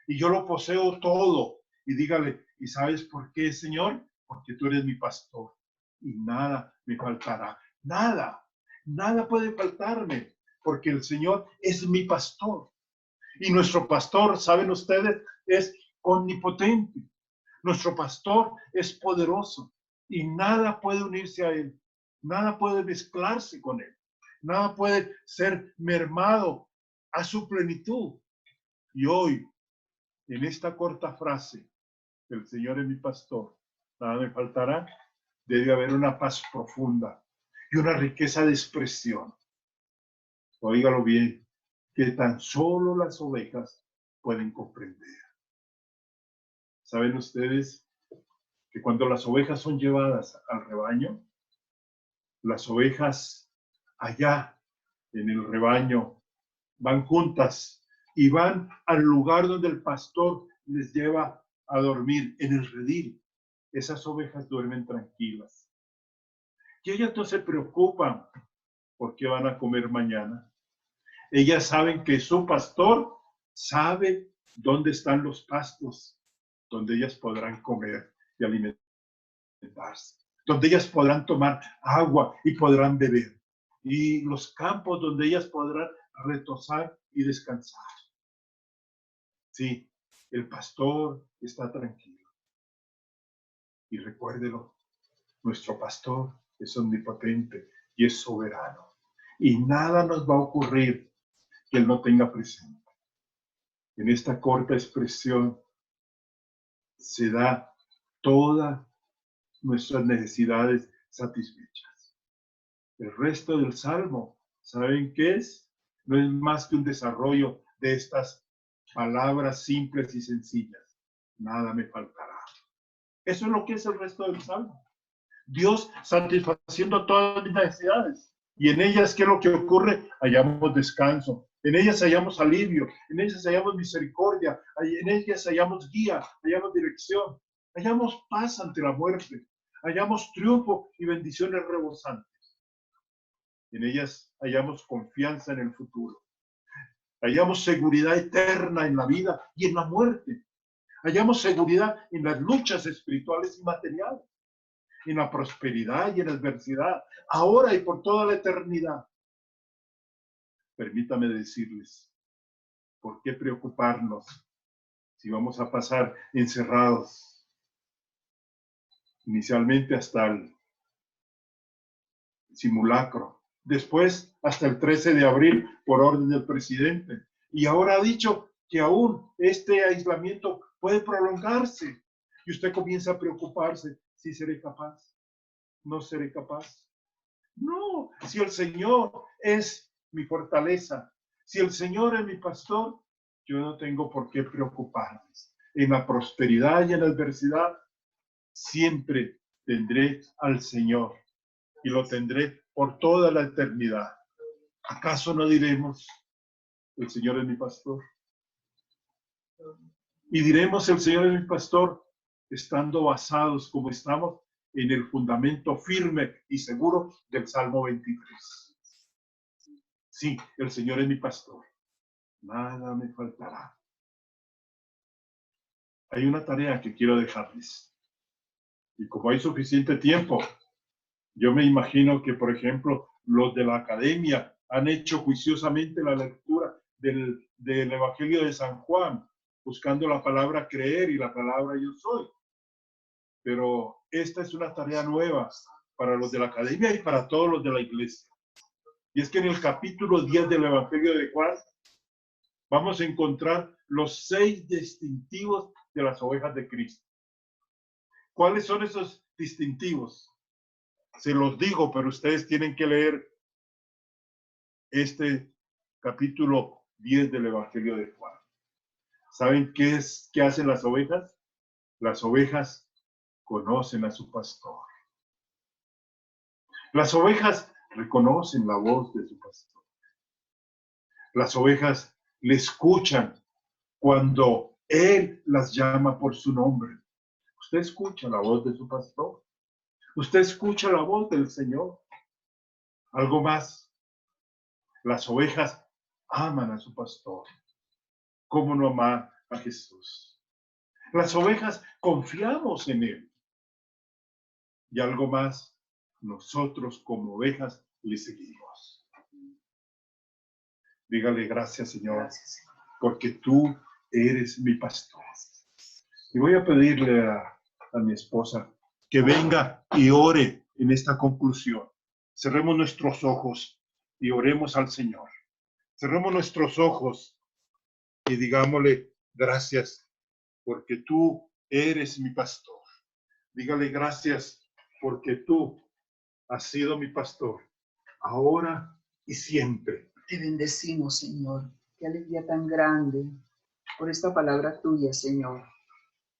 Y yo lo poseo todo. Y dígale, ¿y sabes por qué, Señor? Porque tú eres mi pastor. Y nada me faltará. Nada, nada puede faltarme. Porque el Señor es mi pastor. Y nuestro pastor, ¿saben ustedes? Es omnipotente. Nuestro pastor es poderoso. Y nada puede unirse a él. Nada puede mezclarse con él. Nada puede ser mermado a su plenitud. Y hoy, en esta corta frase, el Señor es mi pastor, nada me faltará, debe haber una paz profunda y una riqueza de expresión. Óigalo bien, que tan solo las ovejas pueden comprender. ¿Saben ustedes que cuando las ovejas son llevadas al rebaño, las ovejas allá en el rebaño van juntas y van al lugar donde el pastor les lleva a dormir, en el redil? Esas ovejas duermen tranquilas. Y ellas no se preocupan por qué van a comer mañana. Ellas saben que su pastor sabe dónde están los pastos, donde ellas podrán comer y alimentarse, donde ellas podrán tomar agua y podrán beber, y los campos donde ellas podrán retosar y descansar. Sí, el pastor está tranquilo. Y recuérdelo, nuestro pastor es omnipotente y es soberano. Y nada nos va a ocurrir que Él no tenga presente. En esta corta expresión se da todas nuestras necesidades satisfechas. El resto del Salmo, ¿saben qué es? No es más que un desarrollo de estas palabras simples y sencillas. Nada me faltará. Eso es lo que es el resto del Salmo. Dios satisfaciendo todas mis necesidades. Y en ellas, ¿qué es lo que ocurre? Hallamos descanso. En ellas hallamos alivio. En ellas hallamos misericordia. En ellas hallamos guía. Hallamos dirección. Hallamos paz ante la muerte. Hallamos triunfo y bendiciones rebosantes. En ellas hallamos confianza en el futuro. Hallamos seguridad eterna en la vida y en la muerte. Hallamos seguridad en las luchas espirituales y materiales, en la prosperidad y en la adversidad, ahora y por toda la eternidad. Permítame decirles, ¿por qué preocuparnos si vamos a pasar encerrados inicialmente hasta el simulacro, después hasta el 13 de abril por orden del presidente, y ahora ha dicho que aún este aislamiento puede prolongarse, y usted comienza a preocuparse, si seré capaz, no seré capaz? No, si el Señor es mi fortaleza, si el Señor es mi pastor, yo no tengo por qué preocuparme. En la prosperidad y en la adversidad, siempre tendré al Señor y lo tendré por toda la eternidad. ¿Acaso no diremos, el Señor es mi pastor? Y diremos, el Señor es mi pastor, estando basados como estamos en el fundamento firme y seguro del Salmo 23. Sí, el Señor es mi pastor. Nada me faltará. Hay una tarea que quiero dejarles. Y como hay suficiente tiempo, yo me imagino que, por ejemplo, los de la academia han hecho juiciosamente la lectura del Evangelio de San Juan, buscando la palabra creer y la palabra yo soy. Pero esta es una tarea nueva para los de la academia y para todos los de la iglesia. Y es que en el capítulo 10 del Evangelio de Juan vamos a encontrar los 6 distintivos de las ovejas de Cristo. ¿Cuáles son esos distintivos? Se los digo, pero ustedes tienen que leer este capítulo 10 del Evangelio de Juan. ¿Saben qué hacen las ovejas? Las ovejas conocen a su pastor. Las ovejas reconocen la voz de su pastor. Las ovejas le escuchan cuando él las llama por su nombre. Usted escucha la voz de su pastor. Usted escucha la voz del Señor. Algo más. Las ovejas aman a su pastor. ¿Cómo no amar a Jesús? Las ovejas confiamos en él. Y algo más. Nosotros como ovejas le seguimos. Dígale gracias, Señor, porque tú eres mi pastor. Y voy a pedirle a mi esposa que venga y ore en esta conclusión. Cerremos nuestros ojos y oremos al Señor. Cerremos nuestros ojos y digámosle gracias porque tú eres mi pastor. Dígale gracias porque tú has sido mi pastor, ahora y siempre. Te bendecimos, Señor. Qué alegría tan grande por esta palabra tuya, Señor.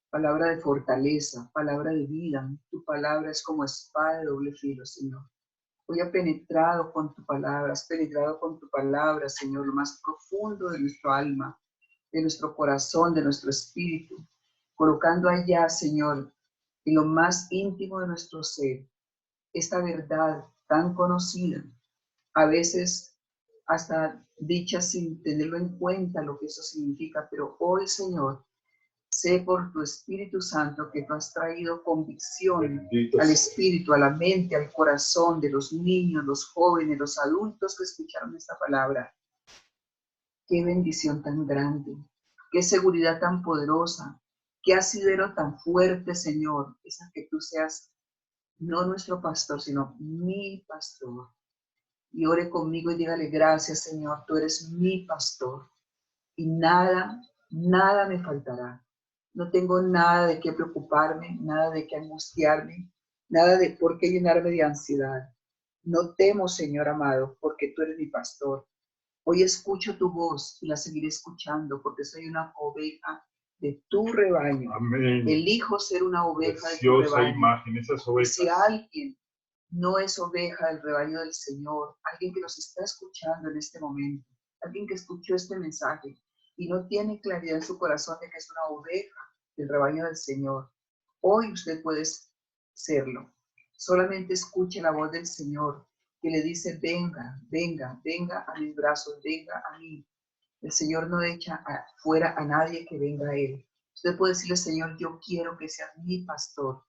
Palabra de fortaleza, palabra de vida. Tu palabra es como espada de doble filo, Señor. Hoy has penetrado con tu palabra, Señor, lo más profundo de nuestro alma, de nuestro corazón, de nuestro espíritu, colocando allá, Señor, en lo más íntimo de nuestro ser, esta verdad tan conocida, a veces hasta dicha sin tenerlo en cuenta lo que eso significa, pero hoy, Señor, sé por tu Espíritu Santo que tú has traído convicción al espíritu, a la mente, al corazón de los niños, los jóvenes, los adultos que escucharon esta palabra. Qué bendición tan grande, qué seguridad tan poderosa, qué asidero tan fuerte, Señor, esa que tú seas no nuestro pastor, sino mi pastor. Y ore conmigo y dígale gracias, Señor, tú eres mi pastor y nada me faltará. No tengo nada de qué preocuparme, nada de qué angustiarme, nada de por qué llenarme de ansiedad. No temo, Señor amado, porque tú eres mi pastor. Hoy escucho tu voz y la seguiré escuchando porque soy una oveja de tu rebaño. Amén. Elijo ser una oveja de tu Preciosa rebaño. imagen, esas Y si ovejas. alguien no es oveja del rebaño del Señor, alguien que nos está escuchando en este momento, alguien que escuchó este mensaje y no tiene claridad en su corazón de que es una oveja del rebaño del Señor, hoy usted puede serlo. Solamente escuche la voz del Señor que le dice, venga, venga, venga a mis brazos, venga a mí. El Señor no echa fuera a nadie que venga a Él. Usted puede decirle, Señor, yo quiero que seas mi pastor.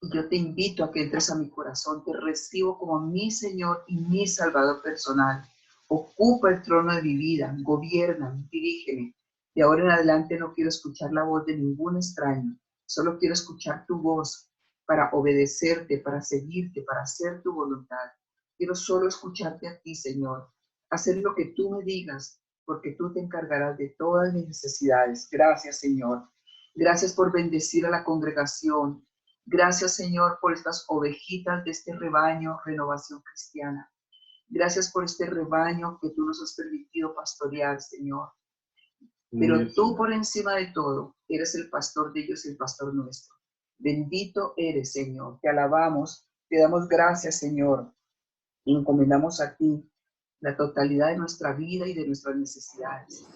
Y yo te invito a que entres a mi corazón, te recibo como mi Señor y mi Salvador personal. Ocupa el trono de mi vida, gobierna, dirígeme. De ahora en adelante no quiero escuchar la voz de ningún extraño, solo quiero escuchar tu voz para obedecerte, para seguirte, para hacer tu voluntad. Quiero solo escucharte a ti, Señor, hacer lo que tú me digas, porque tú te encargarás de todas mis necesidades. Gracias, Señor. Gracias por bendecir a la congregación. Gracias, Señor, por estas ovejitas de este rebaño, Renovación Cristiana. Gracias por este rebaño que tú nos has permitido pastorear, Señor. Pero tú, por encima de todo, eres el pastor de ellos y el pastor nuestro. Bendito eres, Señor. Te alabamos, te damos gracias, Señor. Y encomendamos a ti la totalidad de nuestra vida y de nuestras necesidades.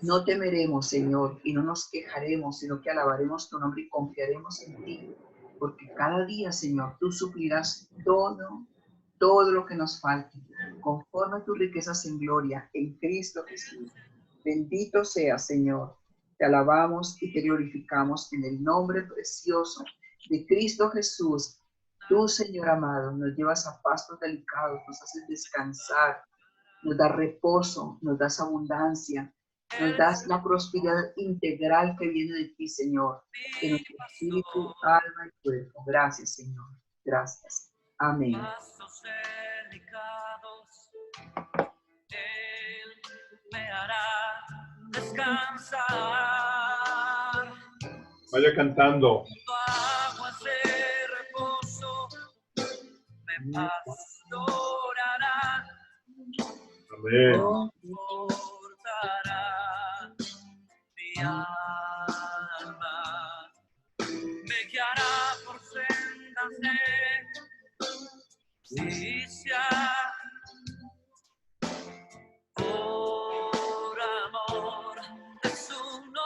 No temeremos, Señor, y no nos quejaremos, sino que alabaremos tu nombre y confiaremos en ti. Porque cada día, Señor, tú suplirás todo lo que nos falte, conforme a tus riquezas en gloria, en Cristo Jesús. Bendito seas, Señor. Te alabamos y te glorificamos en el nombre precioso de Cristo Jesús. Tú, Señor amado, nos llevas a pastos delicados, nos haces descansar, nos das reposo, nos das abundancia, nos das la prosperidad integral que viene de ti, Señor, en nuestro espíritu, alma y cuerpo. Gracias, Señor. Gracias. Amén. Pasos delicados, Él me hará descansar. Vaya cantando. Aguas de reposo me pastorará, Amén. confortará mi alma, me guiará por sendas de justicia, por amor de su nombre.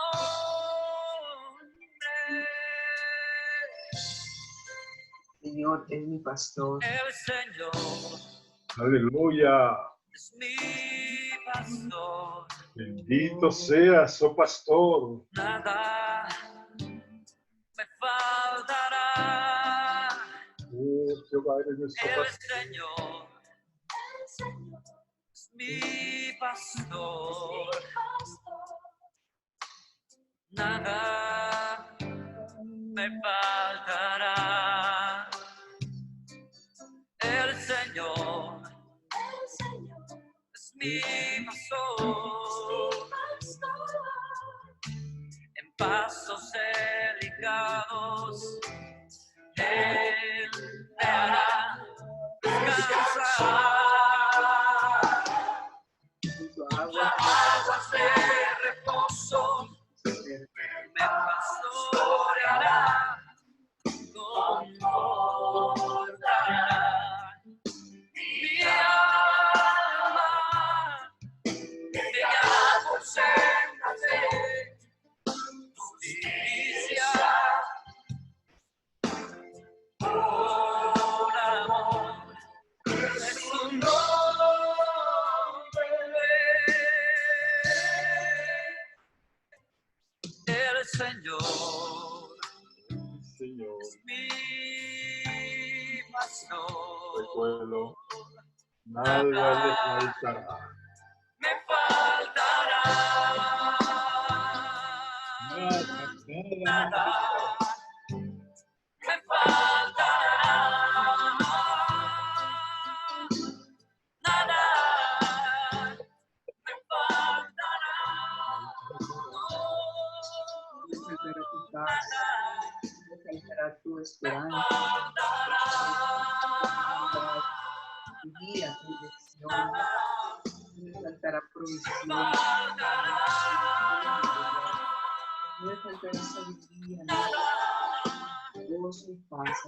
Señor, es mi pastor. El Señor Aleluya. es mi pastor, Bendito seas, oh pastor. nada me faltará. Oh, Jehová, eres nuestro El pastor. Señor es mi pastor, nada me faltará. El Señor es mi pastor, en pasos delicados Él me hará descansar. Aguas de reposo me pastoreará, confortará mi alma, me guiará por sendas de justicia, por amor de su nombre. El Señor Señor, es mi pastor, recuerdo, nada le faltará. me faltará nada, me faltará nada, me faltará Faltará tu paz, faltará tu esperanza, tu guía, tu dirección, faltará provisión. No me faltará sabiduría, no. Gozo y paz.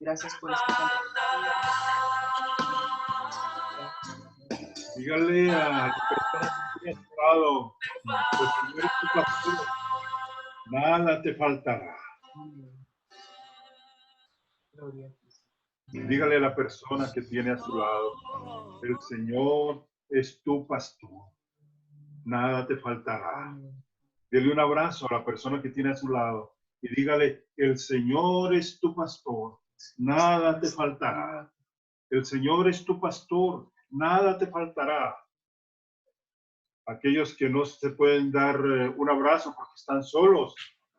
Gracias por esta palabra. Dígale a la persona que tiene a su lado, el Señor es tu pastor, nada te faltará. Amén. Gloria a Dios. Dígale a la persona que tiene a su lado, el Señor es tu pastor, nada te faltará. Amén. Dele un abrazo a la persona que tiene a su lado y dígale, el Señor es tu pastor, nada te faltará. El Señor es tu pastor, nada te faltará. Aquellos que no se pueden dar un abrazo porque están solos,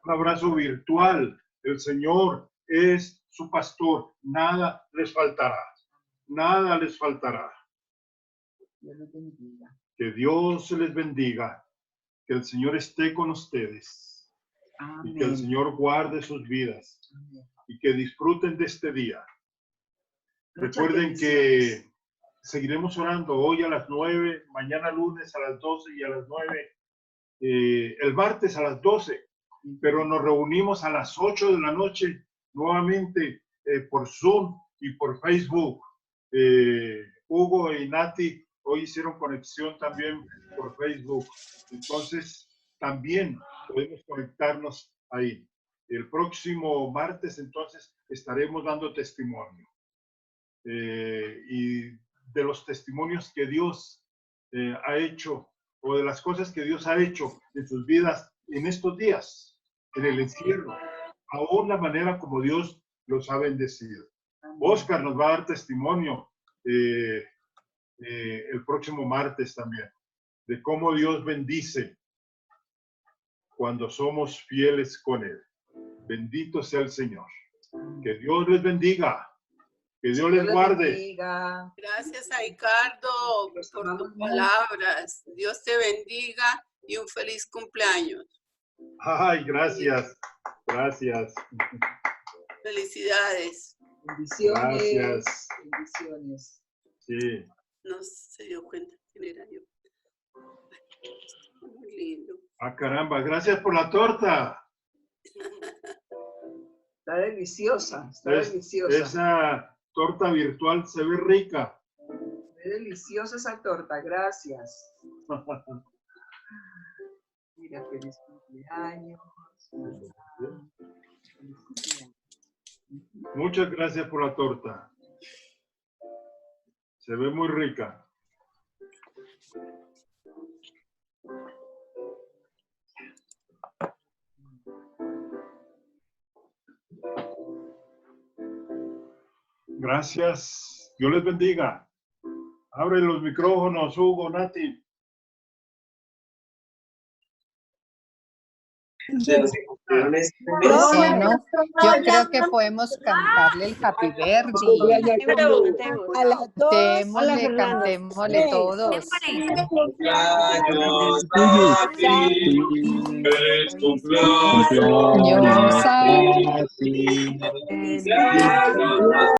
un abrazo virtual. El Señor es su pastor, nada les faltará. Nada les faltará. Dios los bendiga. Que Dios les bendiga, que el Señor esté con ustedes y que el Amén. Señor guarde sus vidas Amén. y que disfruten de este día. Muchas Recuerden bendiciones. que seguiremos orando hoy a las 9, mañana lunes a las 12 y a las 9, el martes a las 12, pero nos reunimos a las 8 de la noche nuevamente por Zoom y por Facebook. Hugo y Nati hoy hicieron conexión también por Facebook, entonces también podemos conectarnos ahí. El próximo martes entonces estaremos dando testimonio. Y de los testimonios que Dios ha hecho o de las cosas que Dios ha hecho en sus vidas en estos días, en el encierro, aún la manera como Dios los ha bendecido. Amén. Oscar nos va a dar testimonio el próximo martes también, de cómo Dios bendice cuando somos fieles con Él. Bendito sea el Señor. Que Dios les bendiga. Que Dios les guarde. Bendiga. Gracias a Ricardo Los por amamos tus mucho. palabras. Dios te bendiga y un feliz cumpleaños. Ay, gracias. Gracias. Felicidades. Bendiciones. Gracias. Bendiciones. Sí. No se dio cuenta quién era yo. Muy lindo. Ah, caramba. Gracias por la torta. Está deliciosa. Está Es- deliciosa. Esa torta virtual se ve rica. Es deliciosa esa torta. Gracias. Mira, feliz cumpleaños. Feliz cumpleaños. Muchas gracias por la torta. Se ve muy rica. Gracias. Dios les bendiga. Abre los micrófonos, Hugo, Nati. Bueno, yo creo que podemos cantarle el Happy Birthday. A las dos. Cantémosle, cantémosle todos. Cumpleaños a ti, feliz cumpleaños Cumpleaños a a ti. Felicidades.